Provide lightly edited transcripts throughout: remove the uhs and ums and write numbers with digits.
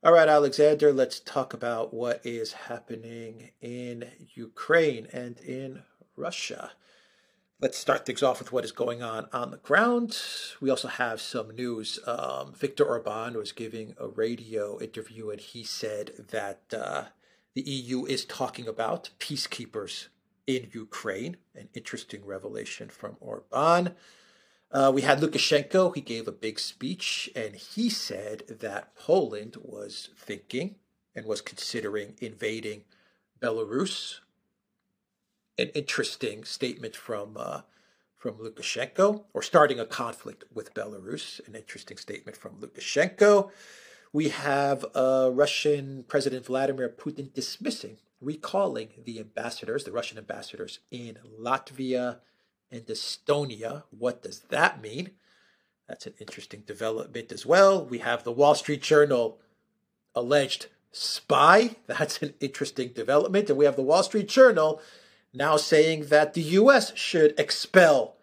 All right, Alexander, let's talk about what is happening in Ukraine and in Russia. Let's start things off with what is going on the ground. We also have some news. Viktor Orban was giving a radio interview and he said that the EU is talking about peacekeepers in Ukraine. An interesting revelation from Orban. We had Lukashenko. He gave a big speech and he said that Poland was thinking and was considering invading Belarus. An interesting statement from Lukashenko, or starting a conflict with Belarus. An interesting statement from Lukashenko. We have Russian President Vladimir Putin dismissing, recalling the Russian ambassadors in Latvia and Estonia. What does that mean? That's an interesting development as well. We have the Wall Street Journal alleged spy. That's an interesting development. And we have the Wall Street Journal now saying that the U.S. should expel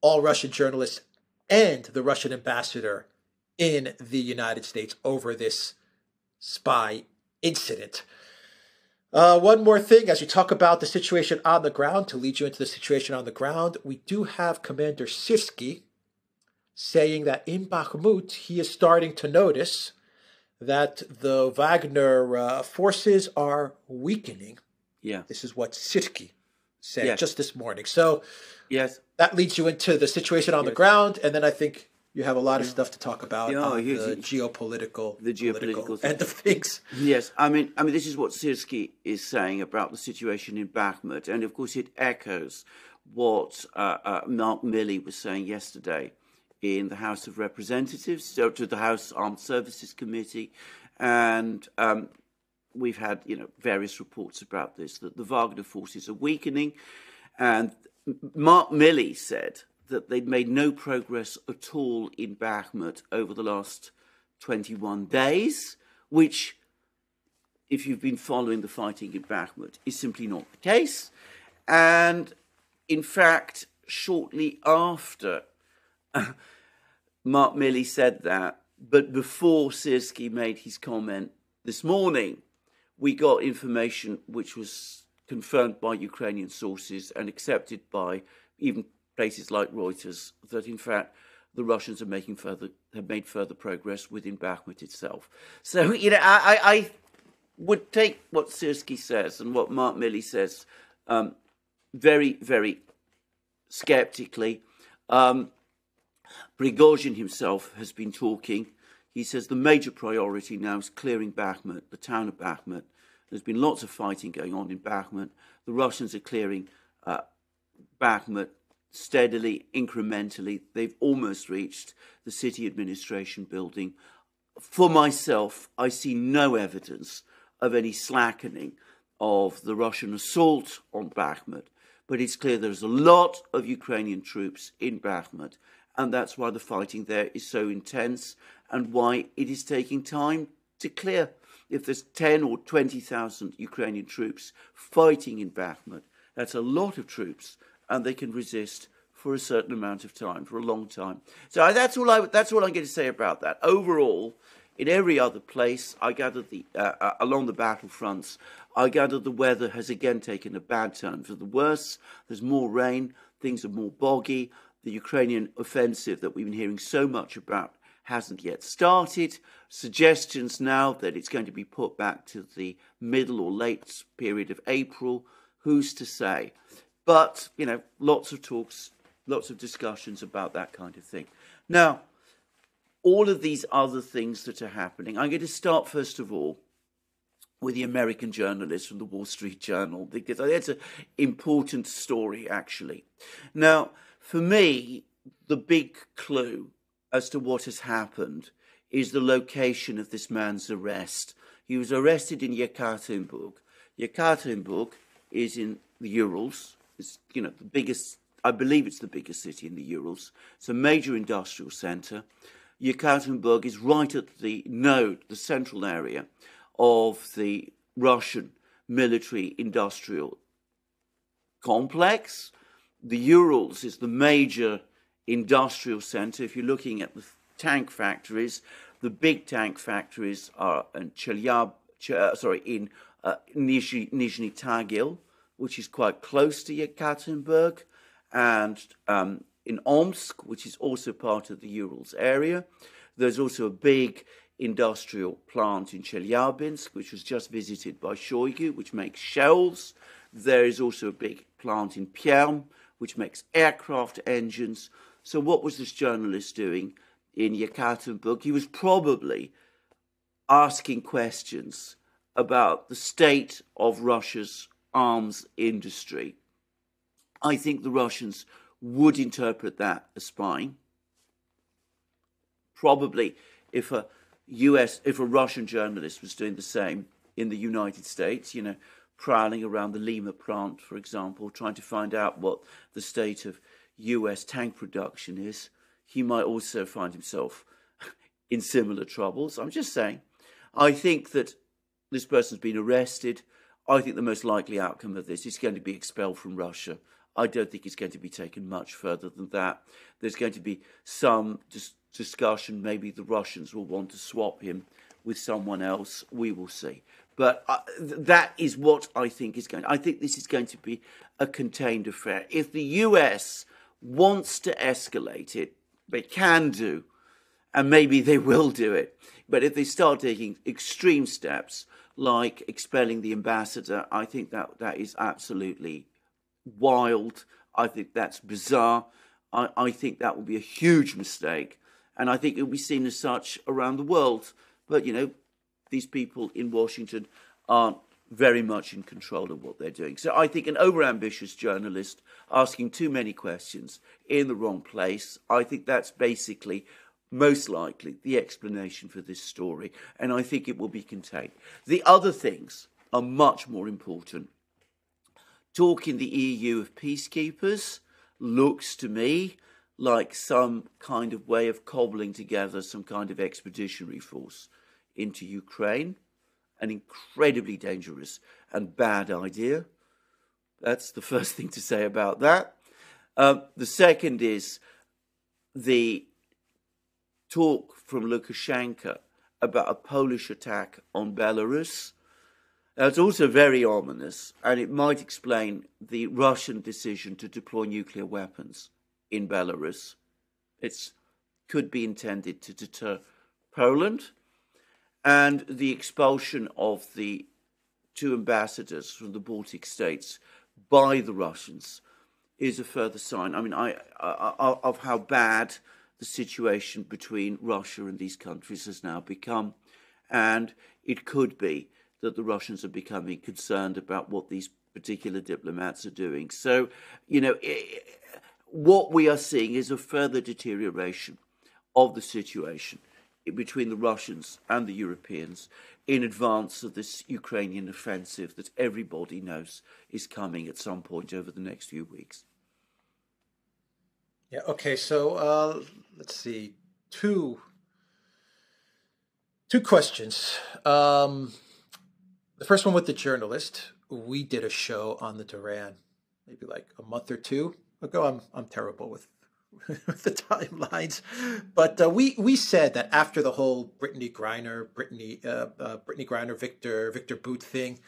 all Russian journalists and the Russian ambassador in the United States over this spy incident. One more thing, as you talk about the situation on the ground, to lead you into the situation on the ground, we do have Commander Sirski saying that in Bakhmut, he is starting to notice that the Wagner forces are weakening. Yeah. This is what Sirski said Yes. just this morning. So Yes. that leads you into the situation on the Yes. ground, and then I think you have a lot of stuff to talk about Yeah, on here's the it. geopolitical The geopolitical political thing. end of things. Yes, I mean, this is what Sirski is saying about the situation in Bakhmut, and of course, it echoes what Mark Milley was saying yesterday in the House of Representatives, so to the House Armed Services Committee, and we've had various reports about this, that the Wagner forces are weakening, and Mark Milley said that they'd made no progress at all in Bakhmut over the last 21 days, which, if you've been following the fighting in Bakhmut, is simply not the case. And in fact, shortly after Mark Milley said that, but before Sirski made his comment this morning, we got information which was confirmed by Ukrainian sources and accepted by even places like Reuters, that in fact the Russians have made further progress within Bakhmut itself. So I would take what Sirski says and what Mark Milley says very, very skeptically. Prigozhin himself has been talking. He says the major priority now is clearing Bakhmut, the town of Bakhmut. There's been lots of fighting going on in Bakhmut. The Russians are clearing Bakhmut steadily, incrementally. They've almost reached the city administration building. For myself, I see no evidence of any slackening of the Russian assault on Bakhmut, but it's clear there's a lot of Ukrainian troops in Bakhmut, and that's why the fighting there is so intense and why it is taking time to clear. If there's 10 or 20,000 Ukrainian troops fighting in Bakhmut, that's a lot of troops, and they can resist for a certain amount of time, for a long time. So that's all I'm going to say about that. Overall, in every other place, I gather along the battlefronts, I gather the weather has again taken a bad turn for the worse. There's more rain, things are more boggy. The Ukrainian offensive that we've been hearing so much about hasn't yet started. Suggestions now that it's going to be put back to the middle or late period of April. Who's to say? But, lots of talks, lots of discussions about that kind of thing. Now, all of these other things that are happening, I'm going to start first of all with the American journalist from the Wall Street Journal, because that's an important story, actually. Now, for me, the big clue as to what has happened is the location of this man's arrest. He was arrested in Yekaterinburg. Yekaterinburg is in the Urals. It's, the biggest, I believe it's the biggest city in the Urals. It's a major industrial center. Yekaterinburg is right at the node, the central area of the Russian military industrial complex. The Urals is the major industrial center. If you're looking at the tank factories, The big tank factories are in Nizhny Tagil, which is quite close to Yekaterinburg, and in Omsk, which is also part of the Urals area. There's also a big industrial plant in Chelyabinsk, which was just visited by Shoigu, which makes shells. There is also a big plant in Perm, which makes aircraft engines. So what was this journalist doing in Yekaterinburg? He was probably asking questions about the state of Russia's arms industry. I think the Russians would interpret that as spying. Probably if a Russian journalist was doing the same in the United States, prowling around the Lima plant, for example, trying to find out what the state of US tank production is, he might also find himself in similar troubles. I'm just saying, I think that this person's been arrested. I think the most likely outcome of this is going to be expelled from Russia. I don't think it's going to be taken much further than that. There's going to be some discussion. Maybe the Russians will want to swap him with someone else. We will see. But that is what I think is going. I think this is going to be a contained affair. If the US wants to escalate it, they can do, and maybe they will do it. But if they start taking extreme steps, like expelling the ambassador, I think that is absolutely wild. I think that's bizarre. I think that will be a huge mistake. And I think it will be seen as such around the world. But, these people in Washington aren't very much in control of what they're doing. So I think an overambitious journalist asking too many questions in the wrong place, I think that's basically most likely the explanation for this story. And I think it will be contained. The other things are much more important. Talk in the EU of peacekeepers looks to me like some kind of way of cobbling together some kind of expeditionary force into Ukraine. An incredibly dangerous and bad idea. That's the first thing to say about that. The second is the talk from Lukashenko about a Polish attack on Belarus. That's also very ominous, and it might explain the Russian decision to deploy nuclear weapons in Belarus. It could be intended to deter Poland, and the expulsion of the two ambassadors from the Baltic states by the Russians is a further sign. I mean, of how bad the situation between Russia and these countries has now become, and it could be that the Russians are becoming concerned about what these particular diplomats are doing. So, what we are seeing is a further deterioration of the situation between the Russians and the Europeans in advance of this Ukrainian offensive that everybody knows is coming at some point over the next few weeks. Yeah, okay, so let's see. Two questions. The first one with the journalist. We did a show on the Duran maybe like a month or two ago. I'm terrible with the timelines, but we said that after the whole Brittany Griner, Victor Boot thing,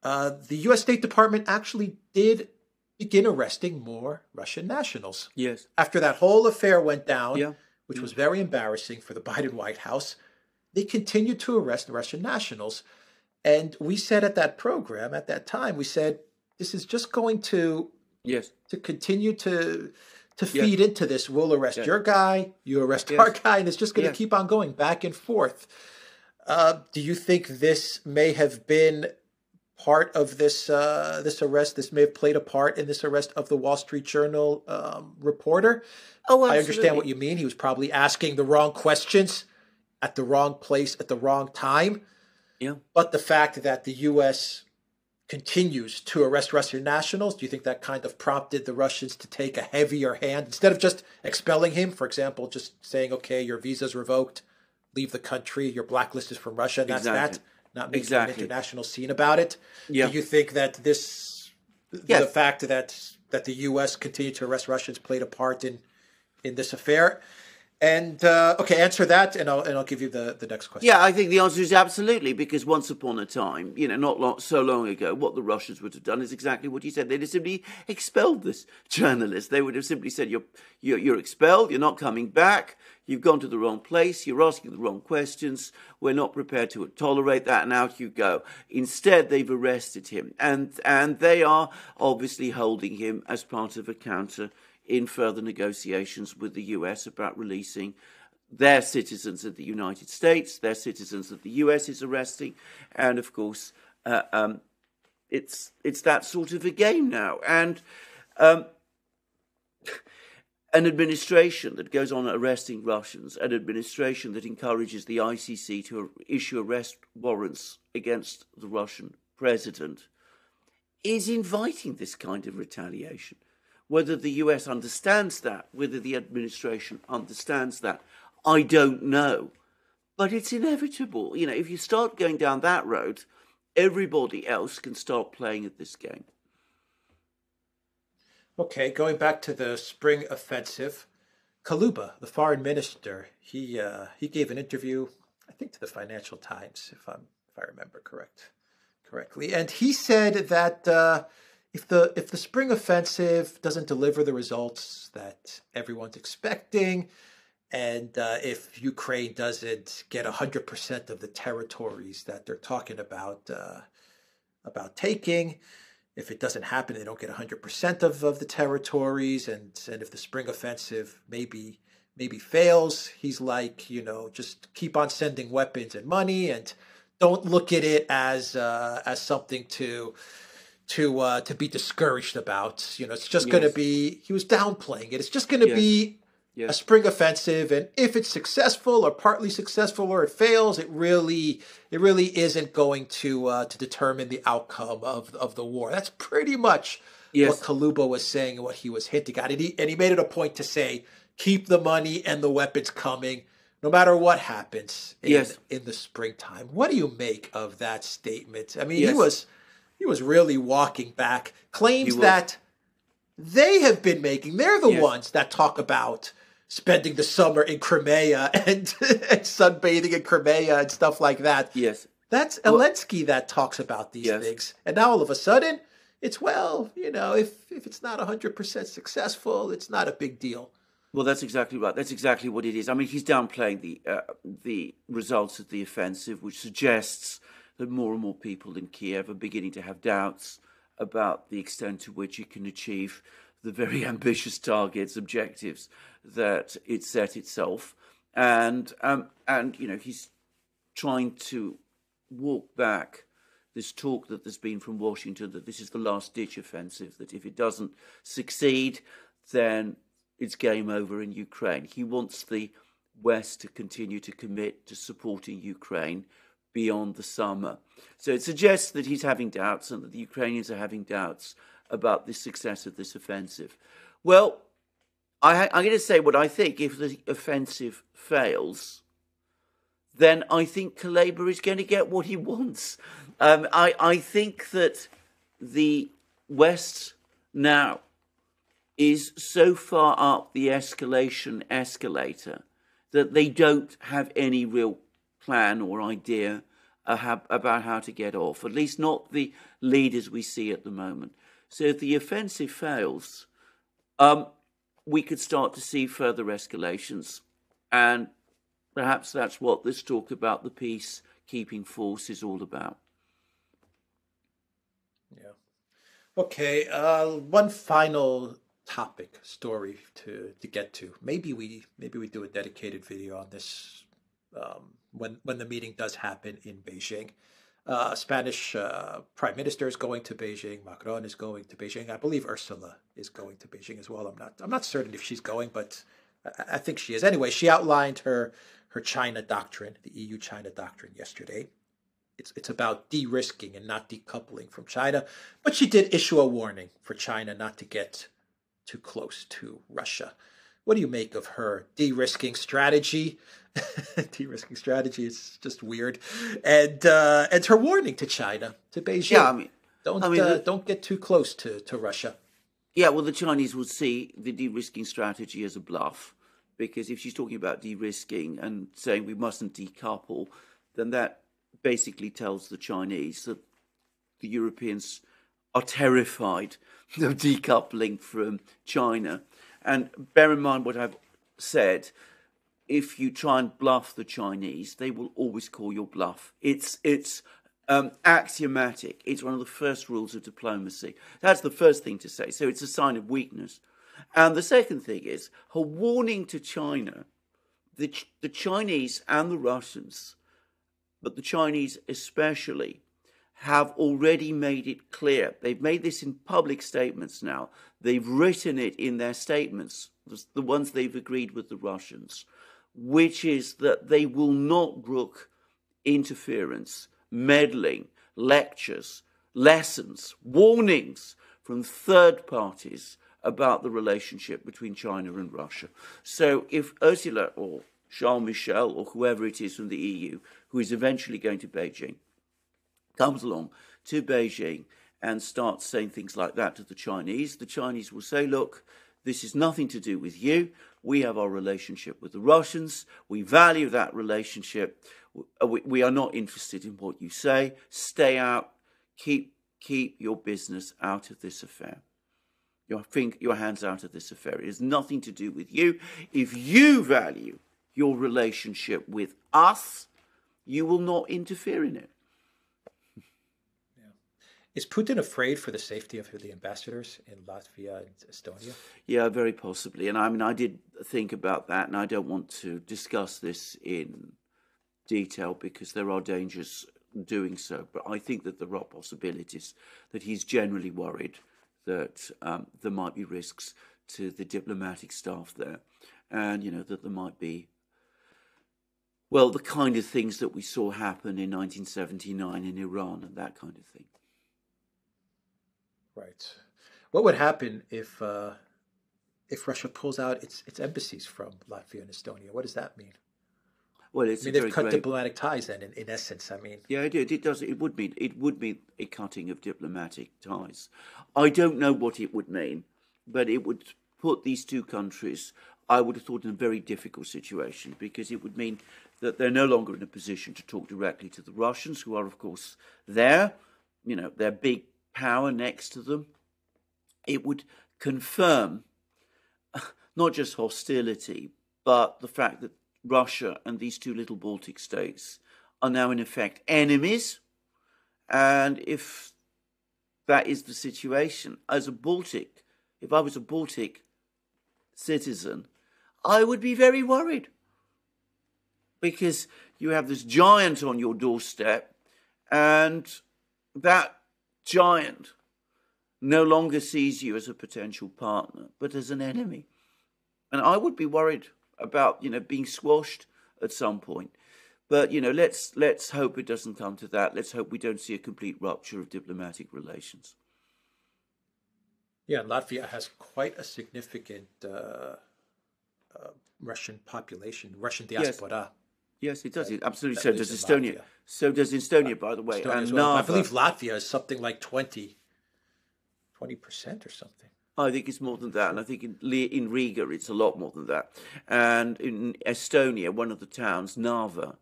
the U.S. State Department actually did begin arresting more Russian nationals. Yes. After that whole affair went down, yeah. which was very embarrassing for the Biden White House, they continued to arrest Russian nationals. And we said at that program, at that time, we said, this is just going to continue to feed into this. We'll arrest your guy, you arrest our guy, and it's just going to keep on going back and forth. Do you think this may have been part of this arrest? This may have played a part in this arrest of the Wall Street Journal reporter? Oh, absolutely. I understand what you mean. He was probably asking the wrong questions at the wrong place at the wrong time. Yeah. But the fact that the U.S. continues to arrest Russian nationals, do you think that kind of prompted the Russians to take a heavier hand instead of just expelling him? For example, just saying, okay, your visa's revoked, leave the country, you're blacklisted from Russia, and that's that. Not making an international scene about it. Yeah. Do you think that the fact that the U.S. continued to arrest Russians played a part in this affair? And okay, answer that, and I'll give you the next question. Yeah, I think the answer is absolutely, because once upon a time, so long ago, what the Russians would have done is exactly what you said. They'd have simply expelled this journalist. They would have simply said, you're expelled, you're not coming back, you've gone to the wrong place, you're asking the wrong questions, we're not prepared to tolerate that, and out you go. Instead, they've arrested him, and they are obviously holding him as part of a counter in further negotiations with the US about releasing their citizens of the United States, their citizens that the US is arresting, and of course, it's that sort of a game now. And an administration that goes on arresting Russians, an administration that encourages the ICC to issue arrest warrants against the Russian president, is inviting this kind of retaliation. Whether the US understands that, whether the administration understands that, I don't know. But it's inevitable. If you start going down that road, everybody else can start playing at this game. Okay, going back to the spring offensive, Kaluba, the foreign minister, he gave an interview, I think, to the Financial Times, if I remember correctly, and he said that if the spring offensive doesn't deliver the results that everyone's expecting, and if Ukraine doesn't get 100% of the territories that they're talking about taking, if it doesn't happen, they don't get 100% of the territories, and if the spring offensive maybe fails, he's like, just keep on sending weapons and money, and don't look at it as something to be discouraged about. It's just going to be, he was downplaying it. It's just going to be a spring offensive, and if it's successful or partly successful, or it fails, it really isn't going to determine the outcome of the war. That's pretty much what Kaluba was saying and what he was hinting at. And he made it a point to say, keep the money and the weapons coming, no matter what happens in the springtime. What do you make of that statement? I mean, he was really walking back claims that they have been making. They're the ones that talk about spending the summer in Crimea and sunbathing in Crimea and stuff like that. Yes. That's Zelensky that talks about these things. And now all of a sudden, it's, if it's not 100% successful, it's not a big deal. Well, that's exactly right. That's exactly what it is. I mean, he's downplaying the results of the offensive, which suggests that more and more people in Kiev are beginning to have doubts about the extent to which it can achieve the very ambitious targets, objectives that it set itself, and he's trying to walk back this talk that there's been from Washington that this is the last-ditch offensive, that if it doesn't succeed, then it's game over in Ukraine. He wants the West to continue to commit to supporting Ukraine beyond the summer. So it suggests that he's having doubts and that the Ukrainians are having doubts about the success of this offensive. Well, I'm going to say what I think. If the offensive fails, then I think Kuleba is going to get what he wants. I think that the West now is so far up the escalation escalator that they don't have any real plan or idea about how to get off, at least not the leaders we see at the moment. So if the offensive fails, we could start to see further escalations, and perhaps that's what this talk about the peacekeeping force is all about. Yeah. Okay. One final story to get to. Maybe we do a dedicated video on this when the meeting does happen in Beijing. Spanish Prime Minister is going to Beijing. Macron is going to Beijing. I believe Ursula is going to Beijing as well. I'm not certain if she's going, but I think she is. Anyway, she outlined her China doctrine, the EU China doctrine, yesterday. It's about de-risking and not decoupling from China, but she did issue a warning for China not to get too close to Russia. What do you make of her de-risking strategy? De-risking strategy is just weird, and her warning to China, to Beijing. Yeah, don't get too close to Russia. Yeah, well, the Chinese would see the de-risking strategy as a bluff, because if she's talking about de-risking and saying we mustn't decouple, then that basically tells the Chinese that the Europeans are terrified of decoupling from China. And bear in mind what I've said, if you try and bluff the Chinese, they will always call your bluff. It's axiomatic. It's one of the first rules of diplomacy. That's the first thing to say. So it's a sign of weakness. And the second thing is her warning to China. The Chinese and the Russians, but the Chinese especially, have already made it clear. They've made this in public statements now. They've written it in their statements, the ones they've agreed with the Russians, which is that they will not brook interference, meddling, lectures, lessons, warnings from third parties about the relationship between China and Russia. So if Ursula or Charles Michel or whoever it is from the EU, who is eventually going to Beijing, comes along to Beijing and starts saying things like that to the Chinese will say, look, this is nothing to do with you. We have our relationship with the Russians. We value that relationship. We are not interested in what you say. Stay out. Keep your business out of this affair. Your hands out of this affair. It has nothing to do with you. If you value your relationship with us, you will not interfere in it. Is Putin afraid for the safety of the ambassadors in Latvia and Estonia? Yeah, very possibly. And I mean, I did think about that, and I don't want to discuss this in detail because there are dangers doing so. But I think that there are possibilities that he's generally worried that there might be risks to the diplomatic staff there, and that there might be, well, the kind of things that we saw happen in 1979 in Iran and that kind of thing. Right. What would happen if Russia pulls out its embassies from Latvia and Estonia? What does that mean? Well, they've cut diplomatic ties then, in essence. I mean, yeah, it does. It would mean a cutting of diplomatic ties. I don't know what it would mean, but it would put these two countries, I would have thought, in a very difficult situation, because it would mean that they're no longer in a position to talk directly to the Russians, who are, of course, there. They're big power next to them. It would confirm not just hostility, but the fact that Russia and these two little Baltic states are now in effect enemies. And if that is the situation, if I was a Baltic citizen, I would be very worried, because you have this giant on your doorstep, and that giant no longer sees you as a potential partner, but as an enemy. And I would be worried about, being squashed at some point. But, let's hope it doesn't come to that. Let's hope we don't see a complete rupture of diplomatic relations. Yeah, Latvia has quite a significant Russian population, Russian diaspora. Yes, it does. It absolutely. So does Estonia. Latvia. So does Estonia, by the way. And well. I believe Latvia is something like 20% or something. I think it's more than that, and I think in Riga it's a lot more than that. And in Estonia, one of the towns, Narva,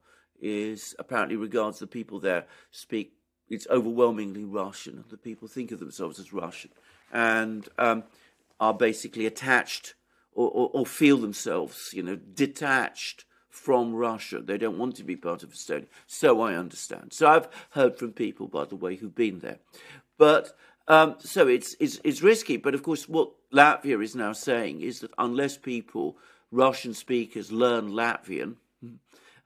apparently regards the people there it's overwhelmingly Russian. The people think of themselves as Russian and are basically attached or feel themselves, detached from Russia. They don't want to be part of Estonia. So I understand. So I've heard from people, by the way, who've been there. But so it's risky. But of course, what Latvia is now saying is that unless Russian speakers, learn Latvian,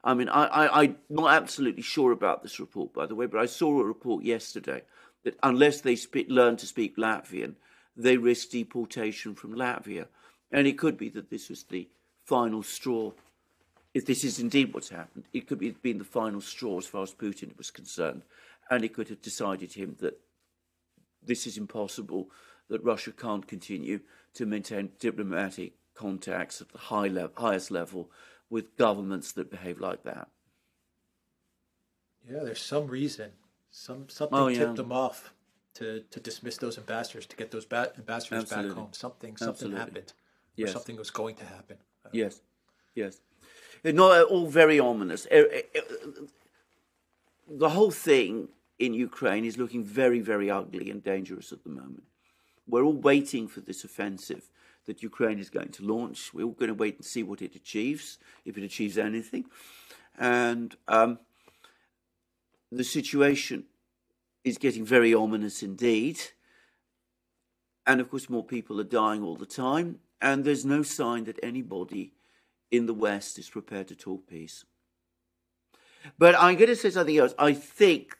I mean, I'm not absolutely sure about this report, by the way, but I saw a report yesterday that unless they learn to speak Latvian, they risk deportation from Latvia. And it could be that this was the final straw. If this is indeed what's happened, it could have been the final straw as far as Putin was concerned. And it could have decided him that this is impossible, that Russia can't continue to maintain diplomatic contacts at the highest level with governments that behave like that. Yeah, there's some reason. Something tipped them off to dismiss those ambassadors, to get those ambassadors back home. Something happened. Yes. Or something was going to happen. Yes. Yes. They're not all very ominous. The whole thing in Ukraine is looking very, very ugly and dangerous at the moment. We're all waiting for this offensive that Ukraine is going to launch. We're all going to wait and see what it achieves, if it achieves anything. And the situation is getting very ominous indeed. And of course, more people are dying all the time. And there's no sign that anybody in the West is prepared to talk peace. But I'm going to say something else. I think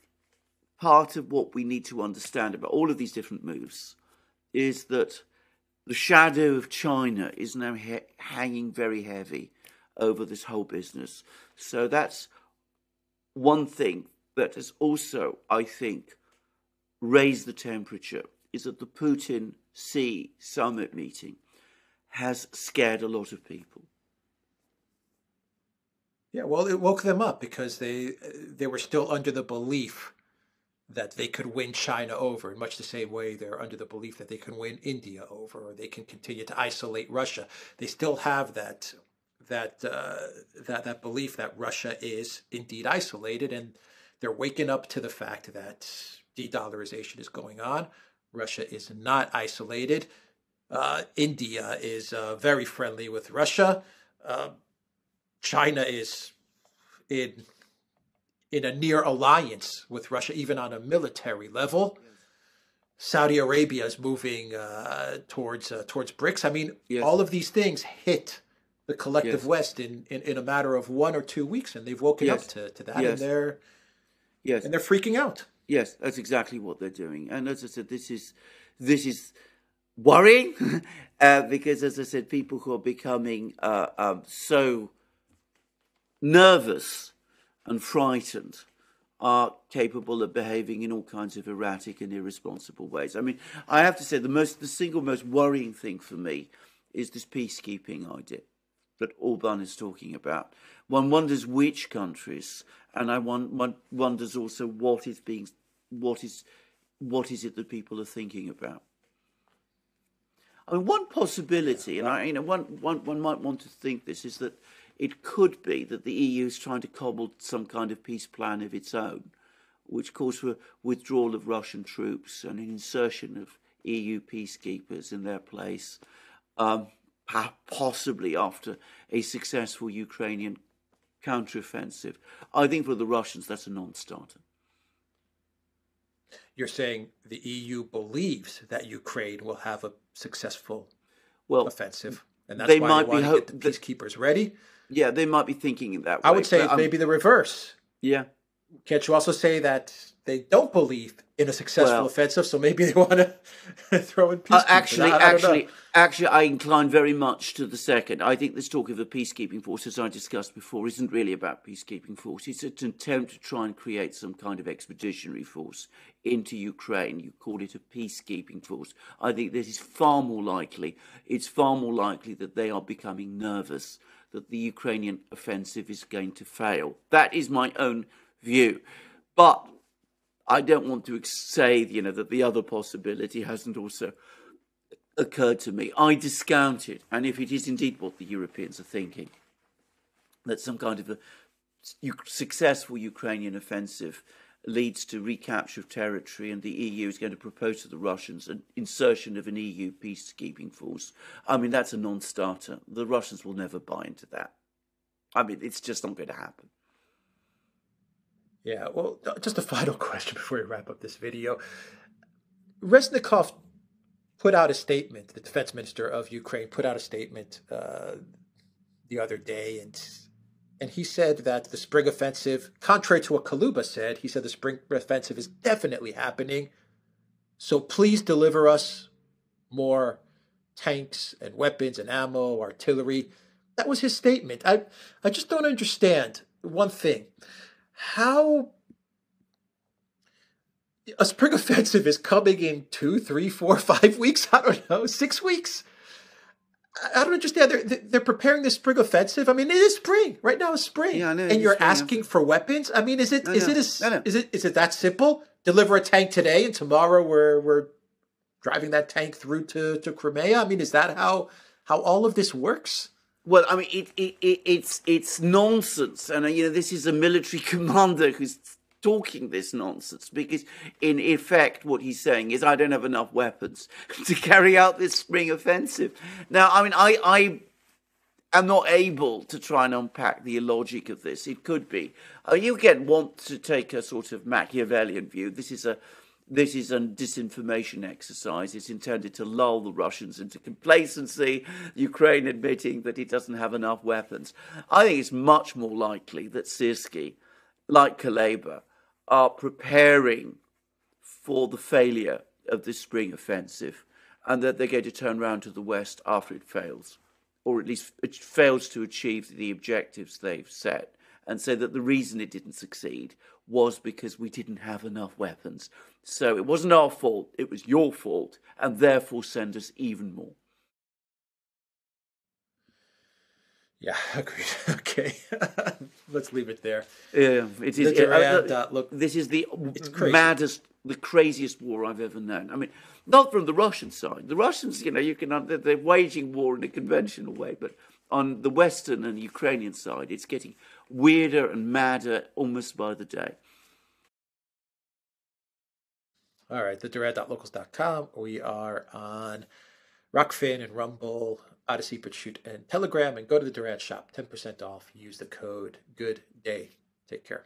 part of what we need to understand about all of these different moves is that the shadow of China is now hanging very heavy over this whole business. So that's one thing that has also, I think, raised the temperature, is that the Putin-Xi summit meeting has scared a lot of people. Yeah, well, it woke them up because they were still under the belief that they could win China over, in much the same way they're under the belief that they can win India over, or they can continue to isolate Russia. They still have that belief that Russia is indeed isolated, and they're waking up to the fact that de-dollarization is going on. Russia is not isolated. India is very friendly with Russia. China is in a near alliance with Russia, even on a military level. Yes. Saudi Arabia is moving towards BRICS. I mean, yes. All of these things hit the collective yes. West in a matter of 1 or 2 weeks, and they've woken yes. up to that, yes. and they're freaking out. Yes, that's exactly what they're doing. And as I said, this is worrying because, as I said, people who are becoming so nervous and frightened are capable of behaving in all kinds of erratic and irresponsible ways. I mean, I have to say the single most worrying thing for me is this peacekeeping idea that Orban is talking about. One wonders which countries, and one wonders also what is it that people are thinking about. I mean, one possibility, and one might want to think this, is that it could be that the EU is trying to cobble some kind of peace plan of its own, which calls for withdrawal of Russian troops and an insertion of EU peacekeepers in their place, possibly after a successful Ukrainian counteroffensive. I think for the Russians, that's a non-starter. You're saying the EU believes that Ukraine will have a successful offensive, and that's why they want to get the peacekeepers ready? Yeah, they might be thinking in that way. I would say maybe the reverse. Yeah. Can't you also say that they don't believe in a successful offensive, so maybe they want to throw in peacekeepers? Actually, I incline very much to the second. I think this talk of a peacekeeping force, as I discussed before, isn't really about peacekeeping force. It's an attempt to try and create some kind of expeditionary force into Ukraine. You call it a peacekeeping force. I think this is far more likely. It's far more likely that they are becoming nervous that the Ukrainian offensive is going to fail. That is my own view. But I don't want to say, that the other possibility hasn't also occurred to me. I discount it. And if it is indeed what the Europeans are thinking, that some kind of a successful Ukrainian offensive leads to recapture of territory and the EU is going to propose to the Russians an insertion of an EU peacekeeping force, I mean, that's a non-starter. The Russians will never buy into that. I mean, it's just not going to happen. Yeah, well, just a final question before we wrap up this video. Reznikov put out a statement, the defense minister of Ukraine put out a statement the other day, and he said that the spring offensive, contrary to what Kaluba said, he said the spring offensive is definitely happening. So please deliver us more tanks and weapons and ammo, artillery. That was his statement. I just don't understand one thing. How a spring offensive is coming in 2, 3, 4, 5 weeks? I don't know, 6 weeks? I don't understand. They're preparing the spring offensive. I mean, it is spring. Right now is spring. Yeah, I know, and you're asking for weapons? I mean, is it that simple? Deliver a tank today and tomorrow we're driving that tank through to Crimea? I mean, is that how all of this works? Well, I mean, it's nonsense, and this is a military commander who's talking this nonsense, because in effect what he's saying is, I don't have enough weapons to carry out this spring offensive. Now, I mean, I am not able to try and unpack the logic of this. It could be you again want to take a sort of Machiavellian view. This is a disinformation exercise. It's intended to lull the Russians into complacency, Ukraine admitting that it doesn't have enough weapons. I think it's much more likely that Syrskyi, like Kaleba, are preparing for the failure of this spring offensive, and that they're going to turn around to the West after it fails, or at least it fails to achieve the objectives they've set, and say that the reason it didn't succeed was because we didn't have enough weapons. So it wasn't our fault, it was your fault, and therefore send us even more. Yeah, agreed. Okay, let's leave it there. Yeah, it is. Look, this is the maddest, the craziest war I've ever known. I mean, not from the Russian side. The Russians, they're waging war in a conventional way, but on the Western and Ukrainian side, it's getting weirder and madder almost by the day. All right, the Duran.locals.com. We are on Rockfin and Rumble, Odyssey, BitChute, and Telegram. And go to the Duran shop, 10% off. Use the code GOODDAY. Take care.